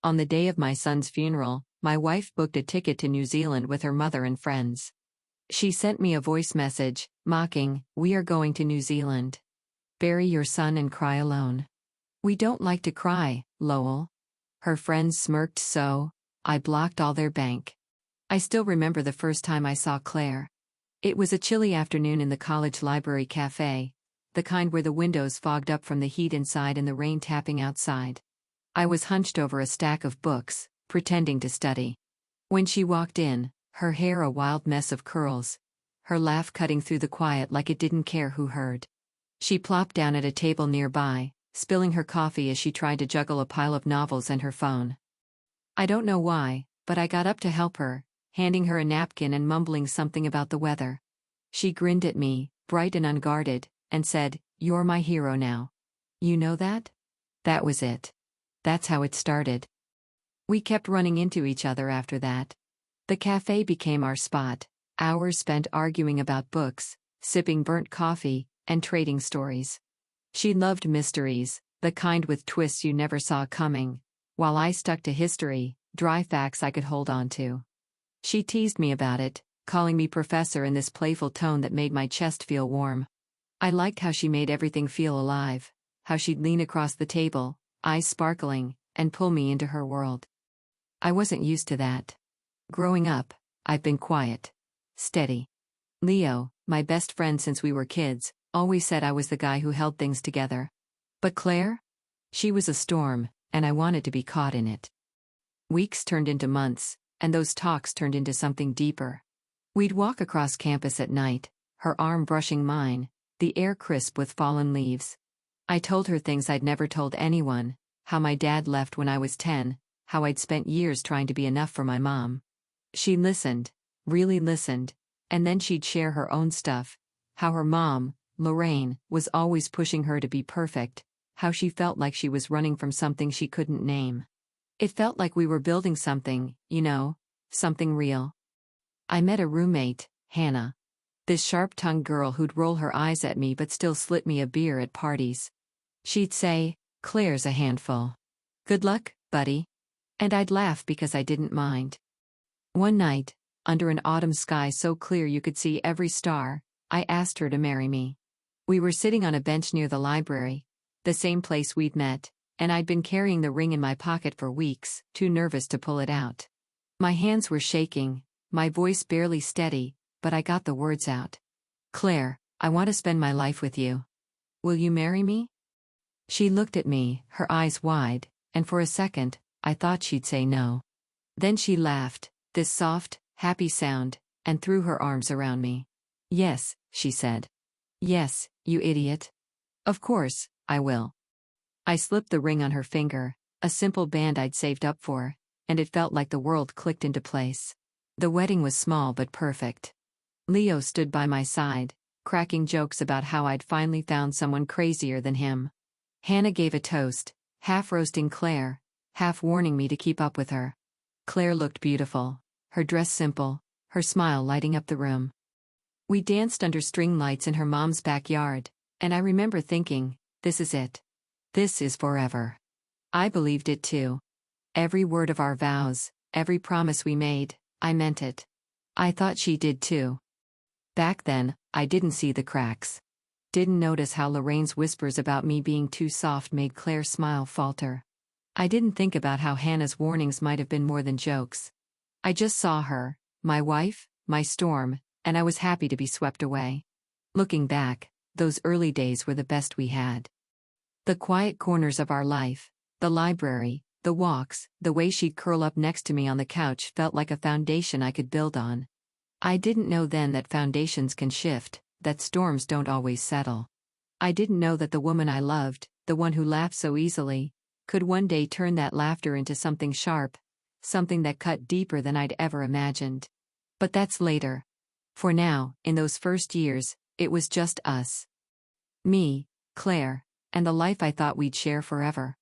On the day of my son's funeral, my wife booked a ticket to New Zealand with her mother and friends. She sent me a voice message, mocking, "We are going to New Zealand. Bury your son and cry alone." "We don't like to cry, Lowell." Her friends smirked so, I blocked all their bank. I still remember the first time I saw Claire. It was a chilly afternoon in the college library cafe, the kind where the windows fogged up from the heat inside and the rain tapping outside. I was hunched over a stack of books, pretending to study. When she walked in, her hair a wild mess of curls, her laugh cutting through the quiet like it didn't care who heard. She plopped down at a table nearby, spilling her coffee as she tried to juggle a pile of novels and her phone. I don't know why, but I got up to help her, handing her a napkin and mumbling something about the weather. She grinned at me, bright and unguarded, and said, "You're my hero now. You know that?" That was it. That's how it started. We kept running into each other after that. The cafe became our spot, hours spent arguing about books, sipping burnt coffee, and trading stories. She loved mysteries, the kind with twists you never saw coming, while I stuck to history, dry facts I could hold on to. She teased me about it, calling me professor in this playful tone that made my chest feel warm. I liked how she made everything feel alive, how she'd lean across the table, eyes sparkling, and pull me into her world. I wasn't used to that. Growing up, I've been quiet, steady. Leo, my best friend since we were kids, always said I was the guy who held things together. But Claire? She was a storm, and I wanted to be caught in it. Weeks turned into months, and those talks turned into something deeper. We'd walk across campus at night, her arm brushing mine, the air crisp with fallen leaves. I told her things I'd never told anyone, how my dad left when I was 10, how I'd spent years trying to be enough for my mom. She listened, really listened, and then she'd share her own stuff, how her mom, Lorraine, was always pushing her to be perfect, how she felt like she was running from something she couldn't name. It felt like we were building something, something real. I met a roommate, Hannah. This sharp-tongued girl who'd roll her eyes at me but still slit me a beer at parties. She'd say, "Claire's a handful. Good luck, buddy." And I'd laugh because I didn't mind. One night, under an autumn sky so clear you could see every star, I asked her to marry me. We were sitting on a bench near the library, the same place we'd met, and I'd been carrying the ring in my pocket for weeks, too nervous to pull it out. My hands were shaking, my voice barely steady, but I got the words out. "Claire, I want to spend my life with you. Will you marry me?" She looked at me, her eyes wide, and for a second, I thought she'd say no. Then she laughed, this soft, happy sound, and threw her arms around me. "Yes," she said. "Yes, you idiot. Of course, I will." I slipped the ring on her finger, a simple band I'd saved up for, and it felt like the world clicked into place. The wedding was small but perfect. Leo stood by my side, cracking jokes about how I'd finally found someone crazier than him. Hannah gave a toast, half roasting Claire, half warning me to keep up with her. Claire looked beautiful, her dress simple, her smile lighting up the room. We danced under string lights in her mom's backyard, and I remember thinking, this is it. This is forever. I believed it too. Every word of our vows, every promise we made, I meant it. I thought she did too. Back then, I didn't see the cracks. Didn't notice how Lorraine's whispers about me being too soft made Claire's smile falter. I didn't think about how Hannah's warnings might have been more than jokes. I just saw her, my wife, my storm, and I was happy to be swept away. Looking back, those early days were the best we had. The quiet corners of our life, the library, the walks, the way she'd curl up next to me on the couch felt like a foundation I could build on. I didn't know then that foundations can shift, that storms don't always settle. I didn't know that the woman I loved, the one who laughed so easily, could one day turn that laughter into something sharp, something that cut deeper than I'd ever imagined. But that's later. For now, in those first years, it was just us. Me, Claire, and the life I thought we'd share forever.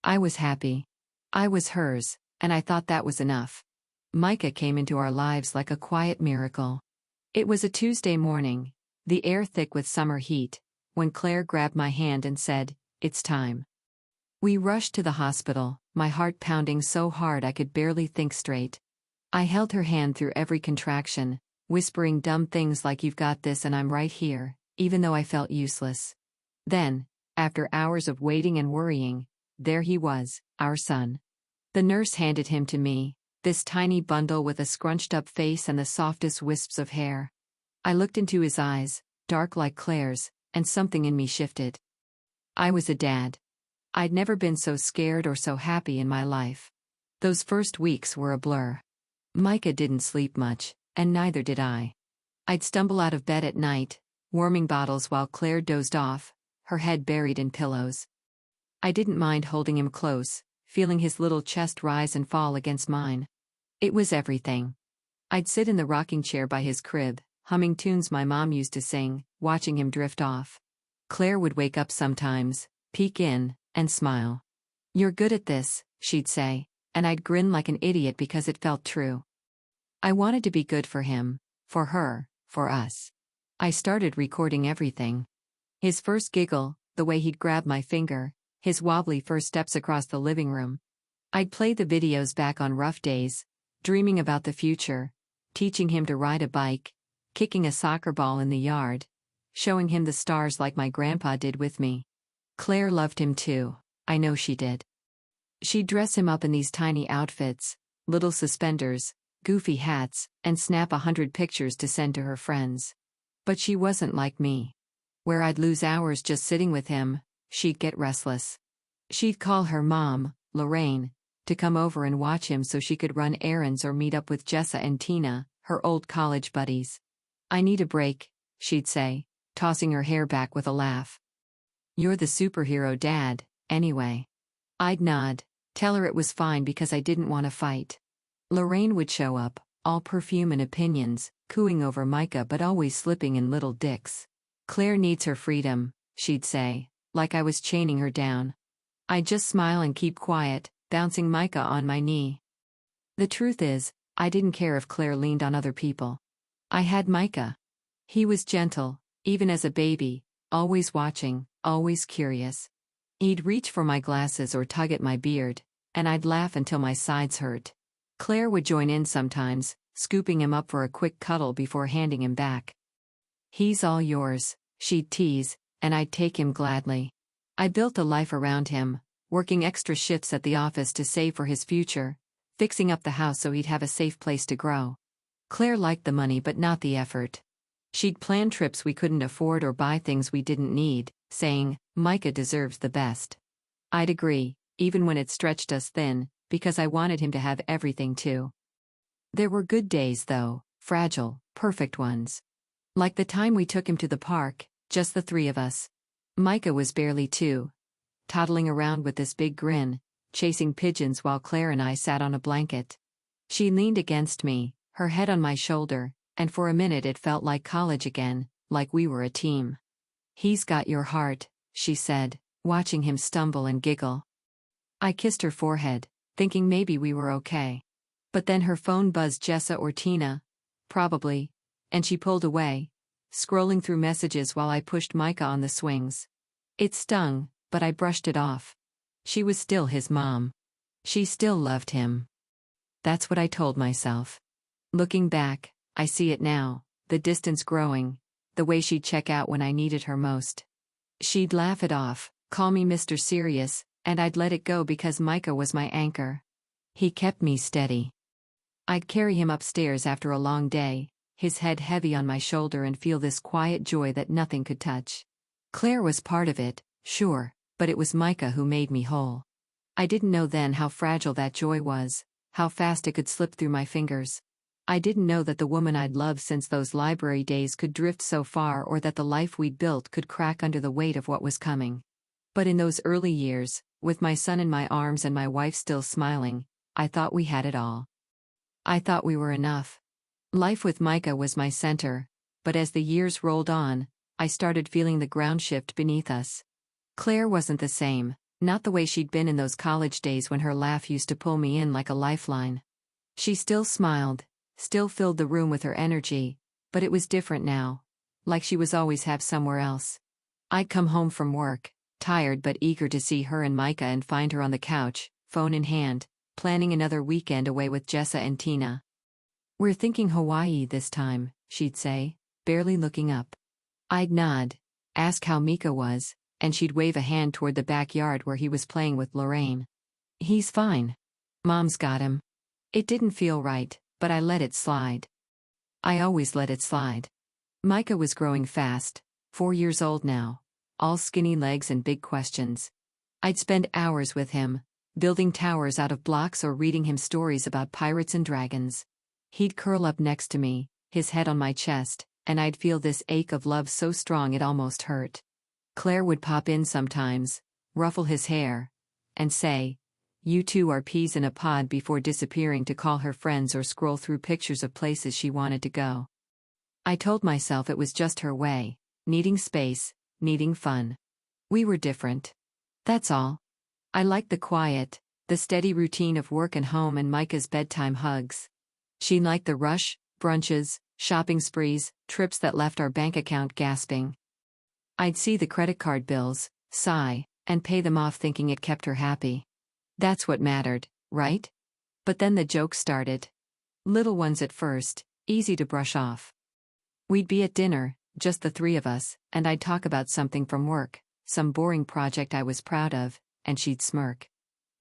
I was happy. I was hers, and I thought that was enough. Micah came into our lives like a quiet miracle. It was a Tuesday morning, the air thick with summer heat, when Claire grabbed my hand and said, "It's time." We rushed to the hospital, my heart pounding so hard I could barely think straight. I held her hand through every contraction, whispering dumb things like "You've got this and I'm right here," even though I felt useless. Then, after hours of waiting and worrying, there he was, our son. The nurse handed him to me, this tiny bundle with a scrunched-up face and the softest wisps of hair. I looked into his eyes, dark like Claire's, and something in me shifted. I was a dad. I'd never been so scared or so happy in my life. Those first weeks were a blur. Micah didn't sleep much, and neither did I. I'd stumble out of bed at night, warming bottles while Claire dozed off, her head buried in pillows. I didn't mind holding him close, feeling his little chest rise and fall against mine. It was everything. I'd sit in the rocking chair by his crib, humming tunes my mom used to sing, watching him drift off. Claire would wake up sometimes, peek in, and smile. "You're good at this," she'd say, and I'd grin like an idiot because it felt true. I wanted to be good for him, for her, for us. I started recording everything. His first giggle, the way he'd grab my finger, his wobbly first steps across the living room. I'd play the videos back on rough days, dreaming about the future, teaching him to ride a bike, kicking a soccer ball in the yard, showing him the stars like my grandpa did with me. Claire loved him too, I know she did. She'd dress him up in these tiny outfits, little suspenders, goofy hats, and snap 100 pictures to send to her friends. But she wasn't like me. Where I'd lose hours just sitting with him, she'd get restless. She'd call her mom, Lorraine, to come over and watch him so she could run errands or meet up with Jessa and Tina, her old college buddies. "I need a break," she'd say, tossing her hair back with a laugh. "You're the superhero dad, anyway." I'd nod, tell her it was fine because I didn't want to fight. Lorraine would show up, all perfume and opinions, cooing over Micah but always slipping in little dicks. "Claire needs her freedom," she'd say, like I was chaining her down. I'd just smile and keep quiet, bouncing Micah on my knee. The truth is, I didn't care if Claire leaned on other people. I had Micah. He was gentle, even as a baby, always watching, always curious. He'd reach for my glasses or tug at my beard, and I'd laugh until my sides hurt. Claire would join in sometimes, scooping him up for a quick cuddle before handing him back. "He's all yours," she'd tease, and I'd take him gladly. I built a life around him, working extra shifts at the office to save for his future, fixing up the house so he'd have a safe place to grow. Claire liked the money but not the effort. She'd plan trips we couldn't afford or buy things we didn't need, saying, "Micah deserves the best." I'd agree, even when it stretched us thin, because I wanted him to have everything too. There were good days though, fragile, perfect ones. Like the time we took him to the park, just the three of us. Micah was barely 2. Toddling around with this big grin, chasing pigeons while Claire and I sat on a blanket. She leaned against me, her head on my shoulder, and for a minute it felt like college again, like we were a team. "He's got your heart," she said, watching him stumble and giggle. I kissed her forehead, thinking maybe we were okay. But then her phone buzzed Jessa or Tina, probably, and she pulled away, scrolling through messages while I pushed Micah on the swings. It stung, but I brushed it off. She was still his mom. She still loved him. That's what I told myself. Looking back, I see it now, the distance growing, the way she'd check out when I needed her most. She'd laugh it off, call me Mr. Serious, and I'd let it go because Micah was my anchor. He kept me steady. I'd carry him upstairs after a long day, his head heavy on my shoulder, and feel this quiet joy that nothing could touch. Claire was part of it, sure, but it was Micah who made me whole. I didn't know then how fragile that joy was, how fast it could slip through my fingers. I didn't know that the woman I'd loved since those library days could drift so far, or that the life we'd built could crack under the weight of what was coming. But in those early years, with my son in my arms and my wife still smiling, I thought we had it all. I thought we were enough. Life with Micah was my center, but as the years rolled on, I started feeling the ground shift beneath us. Claire wasn't the same, not the way she'd been in those college days when her laugh used to pull me in like a lifeline. She still smiled, still filled the room with her energy, but it was different now, like she was always have somewhere else. I'd come home from work, tired but eager to see her and Micah and find her on the couch, phone in hand, planning another weekend away with Jessa and Tina. "We're thinking Hawaii this time," she'd say, barely looking up. I'd nod, ask how Mika was, and she'd wave a hand toward the backyard where he was playing with Lorraine. "He's fine. Mom's got him." It didn't feel right, but I let it slide. I always let it slide. Micah was growing fast, 4 years old now, all skinny legs and big questions. I'd spend hours with him, building towers out of blocks or reading him stories about pirates and dragons. He'd curl up next to me, his head on my chest, and I'd feel this ache of love so strong it almost hurt. Claire would pop in sometimes, ruffle his hair, and say, "You two are peas in a pod," before disappearing to call her friends or scroll through pictures of places she wanted to go. I told myself it was just her way, needing space, needing fun. We were different. That's all. I liked the quiet, the steady routine of work and home and Micah's bedtime hugs. She liked the rush, brunches, shopping sprees, trips that left our bank account gasping. I'd see the credit card bills, sigh, and pay them off thinking it kept her happy. That's what mattered, right? But then the jokes started. Little ones at first, easy to brush off. We'd be at dinner, just the three of us, and I'd talk about something from work, some boring project I was proud of, and she'd smirk.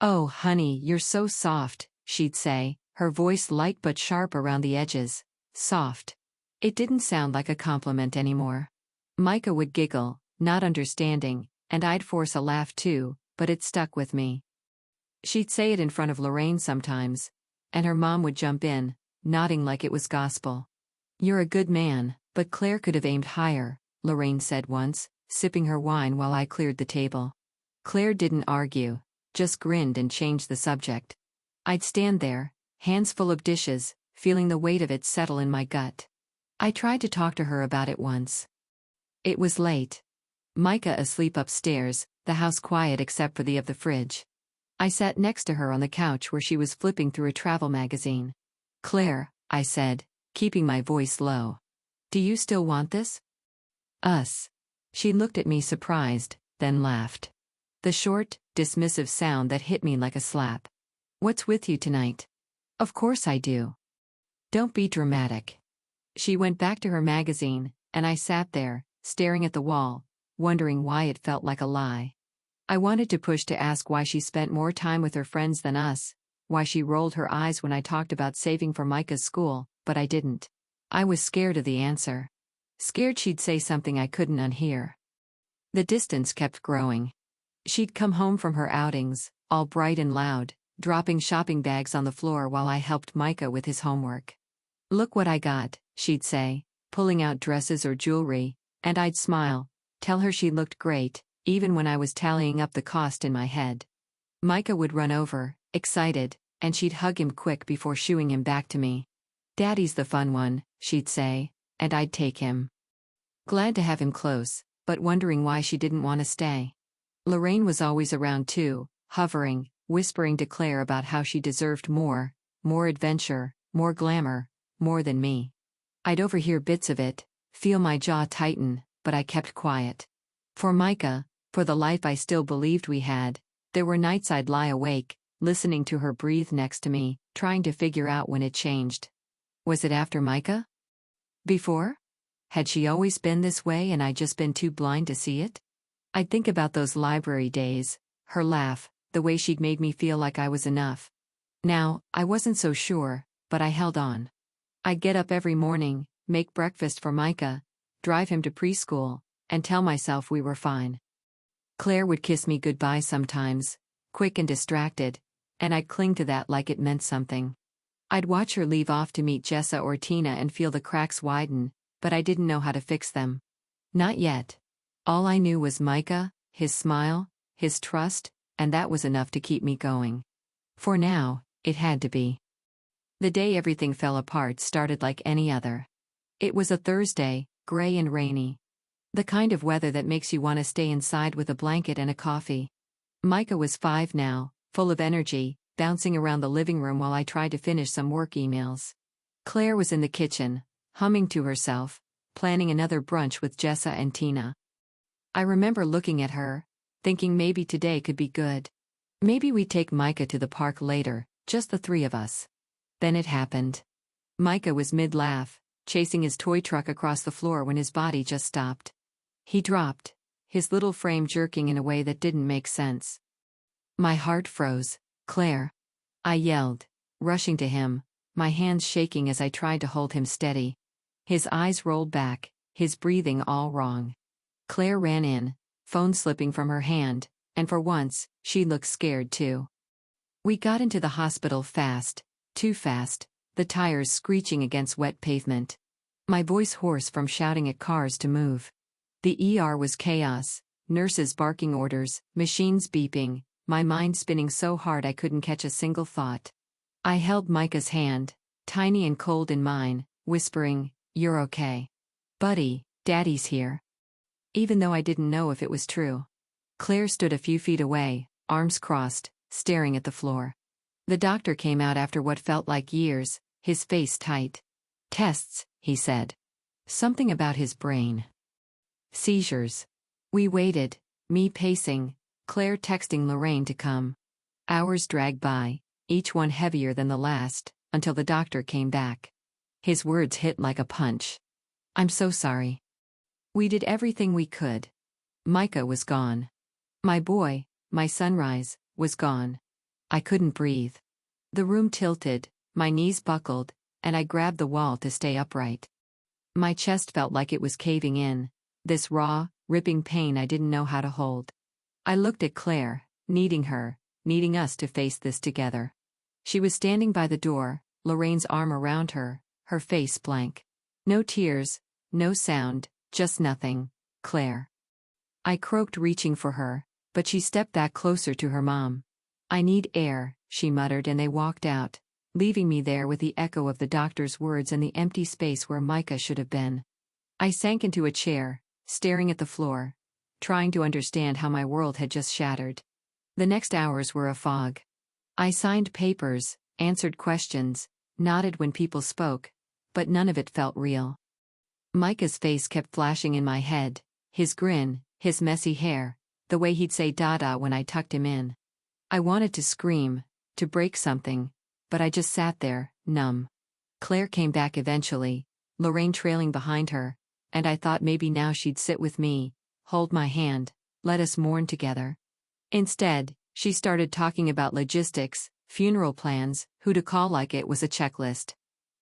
"Oh, honey, you're so soft," she'd say, her voice light but sharp around the edges. Soft. It didn't sound like a compliment anymore. Micah would giggle, not understanding, and I'd force a laugh too, but it stuck with me. She'd say it in front of Lorraine sometimes, and her mom would jump in, nodding like it was gospel. "You're a good man, but Claire could have aimed higher," Lorraine said once, sipping her wine while I cleared the table. Claire didn't argue, just grinned and changed the subject. I'd stand there, hands full of dishes, feeling the weight of it settle in my gut. I tried to talk to her about it once. It was late. Micah asleep upstairs, the house quiet except for the of the fridge. I sat next to her on the couch where she was flipping through a travel magazine. "Claire," I said, keeping my voice low. "Do you still want this?" "Us." She looked at me surprised, then laughed. The short, dismissive sound that hit me like a slap. "What's with you tonight?" "Of course I do." "Don't be dramatic." She went back to her magazine, and I sat there, staring at the wall, wondering why it felt like a lie. I wanted to push to ask why she spent more time with her friends than us, why she rolled her eyes when I talked about saving for Micah's school, but I didn't. I was scared of the answer. Scared she'd say something I couldn't unhear. The distance kept growing. She'd come home from her outings, all bright and loud, dropping shopping bags on the floor while I helped Micah with his homework. "Look what I got," she'd say, pulling out dresses or jewelry, and I'd smile, tell her she looked great, even when I was tallying up the cost in my head. Micah would run over, excited, and she'd hug him quick before shooing him back to me. "Daddy's the fun one," she'd say, and I'd take him. Glad to have him close, but wondering why she didn't want to stay. Lorraine was always around too, hovering, whispering to Claire about how she deserved more adventure, more glamour, more than me. I'd overhear bits of it, feel my jaw tighten, but I kept quiet. For Micah, for the life I still believed we had, there were nights I'd lie awake, listening to her breathe next to me, trying to figure out when it changed. Was it after Micah? Before? Had she always been this way and I'd just been too blind to see it? I'd think about those library days, her laugh, the way she'd made me feel like I was enough. Now, I wasn't so sure, but I held on. I'd get up every morning, make breakfast for Micah, drive him to preschool, and tell myself we were fine. Claire would kiss me goodbye sometimes, quick and distracted, and I'd cling to that like it meant something. I'd watch her leave off to meet Jessa or Tina and feel the cracks widen, but I didn't know how to fix them. Not yet. All I knew was Micah, his smile, his trust, and that was enough to keep me going. For now, it had to be. The day everything fell apart started like any other. It was a Thursday, gray and rainy. The kind of weather that makes you want to stay inside with a blanket and a coffee. Micah was 5 now, full of energy, bouncing around the living room while I tried to finish some work emails. Claire was in the kitchen, humming to herself, planning another brunch with Jessa and Tina. I remember looking at her, thinking maybe today could be good. Maybe we'd take Micah to the park later, just the three of us. Then it happened. Micah was mid-laugh, chasing his toy truck across the floor when his body just stopped. He dropped, his little frame jerking in a way that didn't make sense. My heart froze. "Claire!" I yelled, rushing to him, my hands shaking as I tried to hold him steady. His eyes rolled back, his breathing all wrong. Claire ran in, phone slipping from her hand, and for once, she looked scared too. We got into the hospital fast, too fast, the tires screeching against wet pavement. My voice hoarse from shouting at cars to move. The ER was chaos, nurses barking orders, machines beeping, my mind spinning so hard I couldn't catch a single thought. I held Micah's hand, tiny and cold in mine, whispering, "You're okay. Buddy, Daddy's here." Even though I didn't know if it was true. Claire stood a few feet away, arms crossed, staring at the floor. The doctor came out after what felt like years, his face tight. "Tests," he said. Something about his brain. Seizures. We waited, me pacing, Claire texting Lorraine to come. Hours dragged by, each one heavier than the last, until the doctor came back. His words hit like a punch. "I'm so sorry. We did everything we could." Micah was gone. My boy, my sunrise, was gone. I couldn't breathe. The room tilted, my knees buckled, and I grabbed the wall to stay upright. My chest felt like it was caving in, this raw, ripping pain I didn't know how to hold. I looked at Claire, needing her, needing us to face this together. She was standing by the door, Lorraine's arm around her, her face blank. No tears, no sound, just nothing. "Claire." I croaked, reaching for her, but she stepped back closer to her mom. "I need air," she muttered, and they walked out, leaving me there with the echo of the doctor's words and the empty space where Micah should have been. I sank into a chair, staring at the floor, trying to understand how my world had just shattered. The next hours were a fog. I signed papers, answered questions, nodded when people spoke, but none of it felt real. Micah's face kept flashing in my head, his grin, his messy hair, the way he'd say "Dada" when I tucked him in. I wanted to scream, to break something, but I just sat there, numb. Claire came back eventually, Lorraine trailing behind her, and I thought maybe now she'd sit with me, hold my hand, let us mourn together. Instead, she started talking about logistics, funeral plans, who to call, like it was a checklist.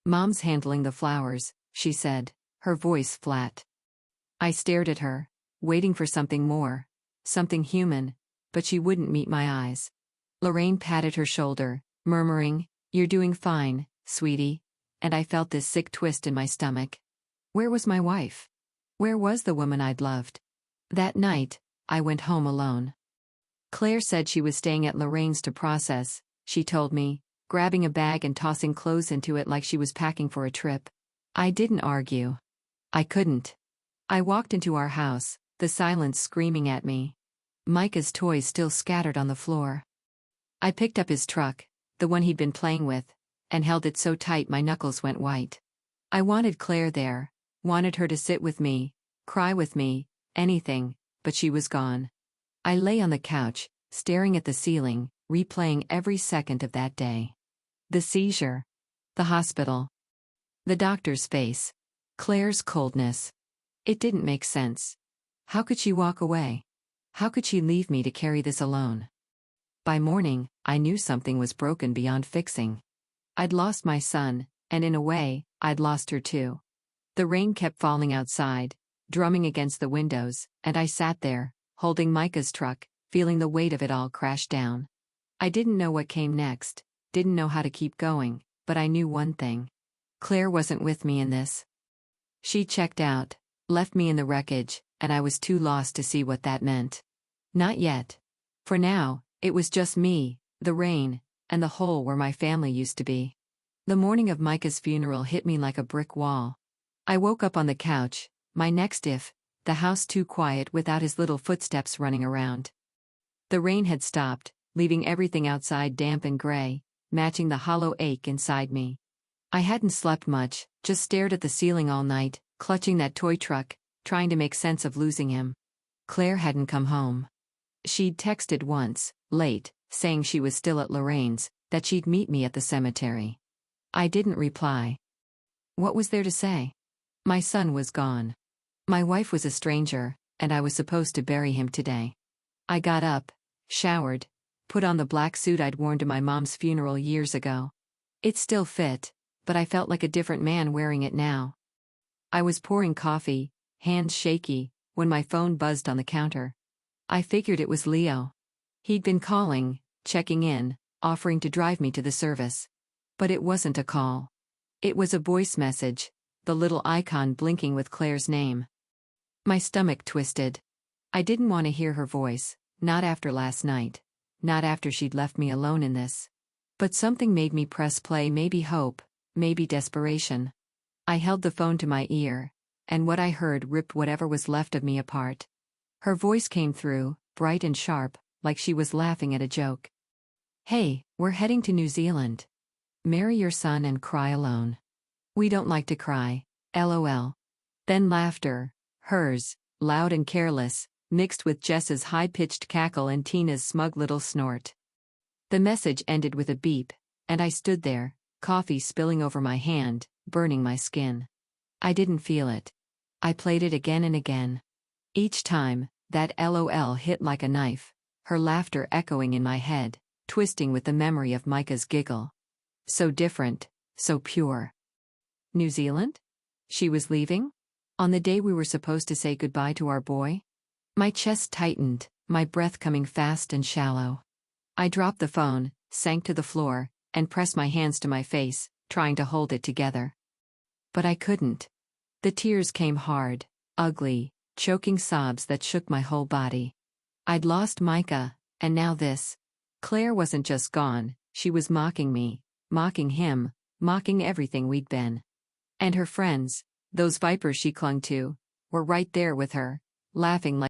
"Mom's handling the flowers," she said, her voice flat. I stared at her, waiting for something more, something human, but she wouldn't meet my eyes. Lorraine patted her shoulder, murmuring, "You're doing fine, sweetie," and I felt this sick twist in my stomach. Where was my wife? Where was the woman I'd loved? That night, I went home alone. Claire said she was staying at Lorraine's to process, she told me, grabbing a bag and tossing clothes into it like she was packing for a trip. I didn't argue. I couldn't. I walked into our house, the silence screaming at me. Micah's toys still scattered on the floor. I picked up his truck, the one he'd been playing with, and held it so tight my knuckles went white. I wanted Claire there, wanted her to sit with me, cry with me, anything, but she was gone. I lay on the couch, staring at the ceiling, replaying every second of that day. The seizure. The hospital. The doctor's face. Claire's coldness. It didn't make sense. How could she walk away? How could she leave me to carry this alone? By morning, I knew something was broken beyond fixing. I'd lost my son, and in a way, I'd lost her too. The rain kept falling outside, drumming against the windows, and I sat there, holding Micah's truck, feeling the weight of it all crash down. I didn't know what came next, didn't know how to keep going, but I knew one thing. Claire wasn't with me in this. She checked out, left me in the wreckage, and I was too lost to see what that meant. Not yet. For now, it was just me, the rain, and the hole where my family used to be. The morning of Micah's funeral hit me like a brick wall. I woke up on the couch, my neck stiff, the house too quiet without his little footsteps running around. The rain had stopped, leaving everything outside damp and gray, matching the hollow ache inside me. I hadn't slept much, just stared at the ceiling all night, clutching that toy truck, trying to make sense of losing him. Claire hadn't come home. She'd texted once, late, saying she was still at Lorraine's, that she'd meet me at the cemetery. I didn't reply. What was there to say? My son was gone. My wife was a stranger, and I was supposed to bury him today. I got up, showered, put on the black suit I'd worn to my mom's funeral years ago. It still fit, but I felt like a different man wearing it now. I was pouring coffee, hands shaky, when my phone buzzed on the counter. I figured it was Leo. He'd been calling, checking in, offering to drive me to the service. But it wasn't a call. It was a voice message, the little icon blinking with Claire's name. My stomach twisted. I didn't want to hear her voice, not after last night, not after she'd left me alone in this. But something made me press play, maybe hope, maybe desperation. I held the phone to my ear, and what I heard ripped whatever was left of me apart. Her voice came through, bright and sharp, like she was laughing at a joke. Hey, we're heading to New Zealand. Marry your son and cry alone. We don't like to cry, LOL. Then laughter, hers, loud and careless, mixed with Jess's high-pitched cackle and Tina's smug little snort. The message ended with a beep, and I stood there, coffee spilling over my hand, burning my skin. I didn't feel it. I played it again and again. Each time, that LOL hit like a knife, her laughter echoing in my head, twisting with the memory of Micah's giggle. So different, so pure. New Zealand? She was leaving? On the day we were supposed to say goodbye to our boy? My chest tightened, my breath coming fast and shallow. I dropped the phone, sank to the floor, and pressed my hands to my face, trying to hold it together. But I couldn't. The tears came hard, ugly, choking sobs that shook my whole body. I'd lost Micah, and now this. Claire wasn't just gone, she was mocking me, mocking him, mocking everything we'd been. And her friends, those vipers she clung to, were right there with her, laughing like